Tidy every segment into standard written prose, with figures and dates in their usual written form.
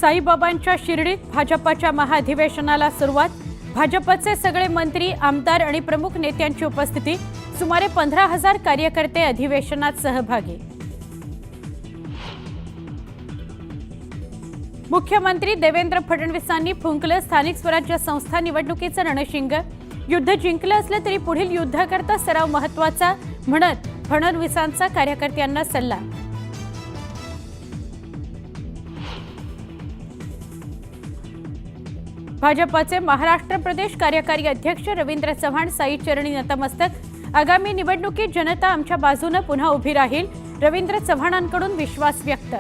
साईबाबांच्या शिर्डीत भाजपच्या महाधिवेशनाला सुरुवात। भाजपचे सगळे मंत्री, आमदार आणि प्रमुख नेत्यांची उपस्थिती। सुमारे 15,000 कार्यकर्ते अधिवेशनात सहभागी। मुख्यमंत्री देवेंद्र फडणवीसांनी फुंकलं स्थानिक स्वराज्य संस्था निवडणुकीचं रणशिंग। युद्ध जिंकलं असलं तरी पुढील युद्धाकरता सराव महत्त्वाचा म्हणत फडणवीसांचा कार्यकर्त्यांना सल्ला। भाजपचे महाराष्ट्र प्रदेश कार्यकारी अध्यक्ष रवींद्र चव्हाण साई चरणी नतमस्तक। आगामी निवडणुकीत जनता आमच्या बाजूने पुन्हा उभी राहील, रवींद्र चव्हाणांकडून विश्वास व्यक्त।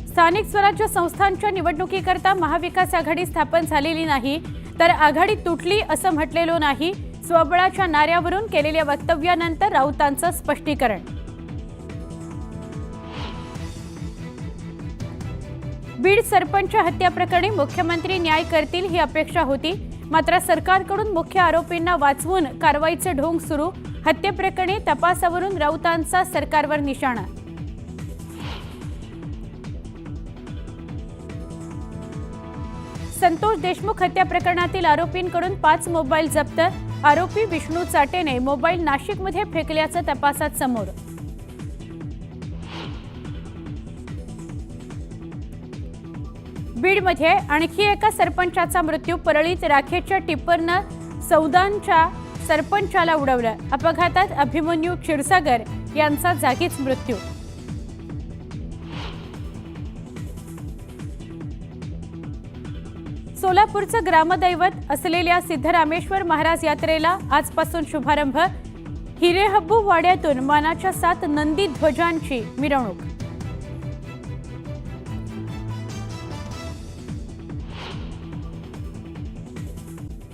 स्थानिक स्वराज्य संस्थांच्या निवडणुकीकरता महाविकास आघाडी स्थापन झालेली नाही, तर आघाडी तुटली असं म्हटलेलं नाही। स्वबळाच्या नाऱ्यावरून केलेल्या वक्तव्यानंतर राऊतांचं स्पष्टीकरण। बीड सरपंच हत्या प्रकरणी मुख्यमंत्री न्याय करतील ही अपेक्षा होती, मात्र सरकारकडून मुख्य आरोपींना वाचवून कारवाईचे ढोंग सुरू। हत्येप्रकरणी तपासावरून राऊतांचा सरकारवर निशाणा। संतोष देशमुख हत्या प्रकरणातील आरोपींकडून 5 मोबाईल जप्त। आरोपी विष्णू चाटेने मोबाईल नाशिकमध्ये फेकल्याचं तपासात समोर। बीडमध्ये आणखी एका सरपंचाचा मृत्यू। परळीत राखेच्या टिप्परनं सौदानच्या सरपंचाला उडवलं। अपघातात अभिमन्यू क्षीरसागर यांचा जागीच मृत्यू। सोलापूरचं ग्रामदैवत असलेल्या सिद्धरामेश्वर महाराज यात्रेला आजपासून शुभारंभ। हिरेहब्बू वाड्यातून मानाच्या 7 नंदी ध्वजांची मिरवणूक।